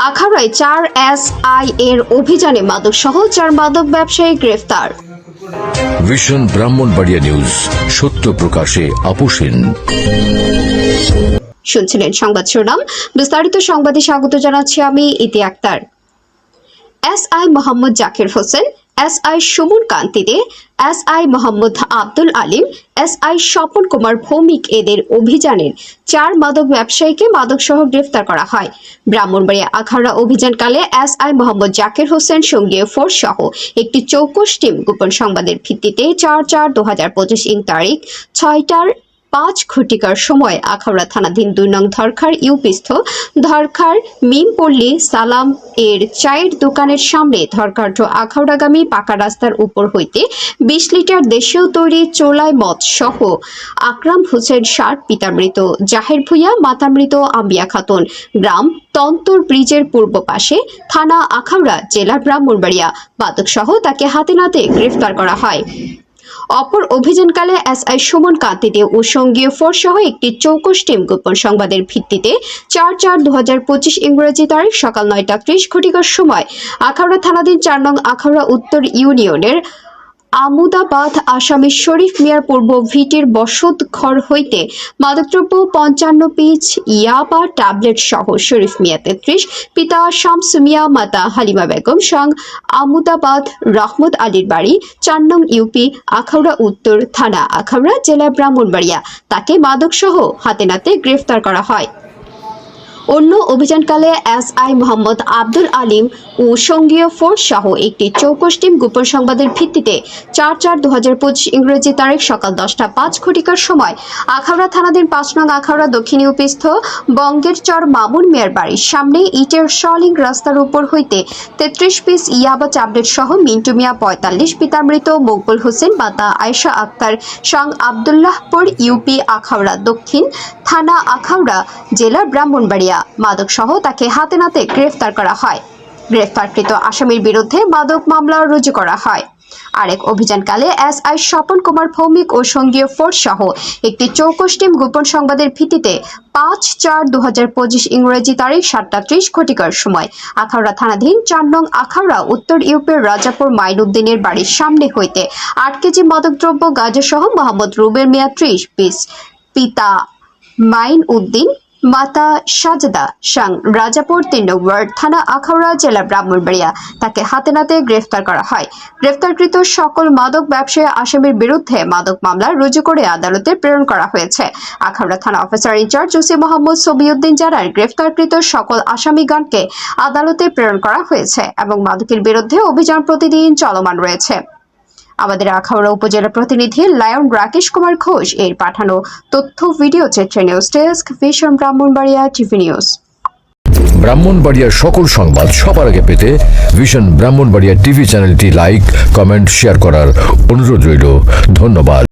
আখাউড়ায় 4 SI এর অভিযানে মাদকসহ 4 মাদক ব্যবসায়ী গ্রেফতার। ভিশন ব্রাহ্মণবাড়িয়া নিউজ, সত্য প্রকাশে আপোষহীন। শুনছিলেন সংবাদ শিরোনাম, বিস্তারিত সংবাদে স্বাগত জানাচ্ছি আমি ইতি আক্তার। এসআই মোহাম্মদ জাকির হোসেন, এসআই সুমন কান্তি দে, এসআই মোহাম্মদ আব্দুল আলিম, এসআই স্বপন কুমার ভৌমিক এদের অভিযানের 4 মাদক ব্যবসায়ীকে মাদকসহ গ্রেফতার করা হয়। ব্রাহ্মণবাড়িয়া আখাউড়া অভিযানকালে এসআই মোহাম্মদ জাকির হোসেন সঙ্গীয় ফোর্স সহ একটি চৌকস টিম গোপন সংবাদের ভিত্তিতে 4/4/2025 তারিখ 6:05 সময় আখাউড়া থানাধীন 2 নং ধরখার ইউপিস্থ ধরখার মিমপল্লী সালাম এর চায়ের দোকানের সামনে ধরখার আখাউড়াগামী পাকা রাস্তার উপর হইতে 20 লিটার দেশীয় তৈরি চোলাই মদ সহ আকরাম হোসেন ষাট, পিতা মৃত জাহের ভুইয়া, মাতা মৃত আম্বিয়া খাতুন, গ্রাম তন্তর ব্রিজের পূর্ব পাশে, থানা আখাউড়া, জেলা ব্রাহ্মণবাড়িয়া মাদক সহ তাকে হাতে নাতে গ্রেফতার করা হয়। অপর অভিযানকালে এসআই সুমন কান্তি দে ও সঙ্গীয় ফোর্স সহ একটি চৌকস টিম গোপন সংবাদের ভিত্তিতে 4/4/2025 ইংরেজি তারিখ সকাল 9:30 সময় আখাউড়া থানাধীন 4 নং আখাউড়া উত্তর ইউনিয়নের আমুদাবাদ আসামি শরীফ মিয়ার পূর্ব ভিটির বসত ঘর হইতে মাদকদ্রব্য 55 পিস ইয়াবা ট্যাবলেট সহ শরীফ মিয়া 33, পিতা শামসু মিয়া, মাতা হালিমা বেগম সং আমুদাবাদ রহমত আলীর বাড়ি 4 নং ইউপি আখাউড়া উত্তর, থানা আখাউড়া, জেলা ব্রাহ্মণবাড়িয়া তাকে মাদকসহ হাতে নাতে গ্রেফতার করা হয়। অন্য অভিযানকালে এসআই মোহাম্মদ আব্দুল আলিম ও সঙ্গীয় ফোর্স সহ একটি চৌকস টিম গোপন সংবাদের ভিত্তিতে 4/4/2025 ইংরেজি তারিখ সকাল 10:05 সময় আখাউড়া থানাধীন 5 নং আখাউড়া দক্ষিণ ইউপিস্থ বঙ্গের চর মামুন মিয়ার বাড়ির সামনে ইটের শলিং রাস্তার উপর হইতে 33 পিস ইয়াবা ট্যাবলেট সহ মিন্টু মিয়া 45, পিতা মৃত মকবুল হোসেন, মাতা আয়েশা আক্তার সং আব্দুল্লাহপুর ইউপি আখাউড়া দক্ষিণ, থানা আখাউড়া, জেলা ব্রাহ্মণবাড়িয়া মাদক সহ তাকে হাতে নাতে গ্রেফতার করা হয়। গ্রেফতারকৃত আসামির বিরুদ্ধে মাদক মামলা রুজু করা হয়। আরেক অভিযানকালে এসআই স্বপন কুমার ভৌমিক ও সঙ্গীয় ফোর্স সহ একটি চৌকস টিম গোপন সংবাদের ভিত্তিতে 5/4/2025 ইংরেজি তারিখ 7:30 সময় আখাউড়া থানাধীন 4 নং আখাউড়া উত্তর ইউপির রাজাপুর মাইনুদ্দিনের বাড়ির সামনে হইতে 8 কেজি মাদকদ্রব্য গাঁজা সহ মোহাম্মদ রুবেল মিয়া 30 পিস, পিতা মাইন উদ্দিন, মাতা সাজদা সাং রাজাপুর 3 নং ওয়ার্ড, থানা আখাউড়া, জেলা ব্রাহ্মণবাড়িয়া তাকে হাতে নাতে গ্রেফতার করা হয়। গ্রেফতারকৃত সকল মাদক ব্যবসায়ী আসামির বিরুদ্ধে মাদক মামলা রুজু করে আদালতে প্রেরণ করা হয়েছে। আখাউড়া থানা অফিসার ইনচার্জ ওসি মোহাম্মদ সবিউদ্দিন জানান, গ্রেফতারকৃত সকল আসামিগণকে আদালতে প্রেরণ করা হয়েছে এবং মাদকের বিরুদ্ধে অভিযান প্রতিদিন চলমান রয়েছে। আমাদের আখাউড়া উপজেলা প্রতিনিধি লায়ন রাকেশ কুমার ঘোষ এর পাঠানো তথ্য ভিডিও চিত্রে news desk, vision Brahmanbaria TV news. ব্রাহ্মণবাড়িয়ার সকল সংবাদ সবার আগে পেতে ভিশন ব্রাহ্মণবাড়িয়া টিভি চ্যানেলটি লাইক, কমেন্ট, শেয়ার করার অনুরোধ রইল। ধন্যবাদ।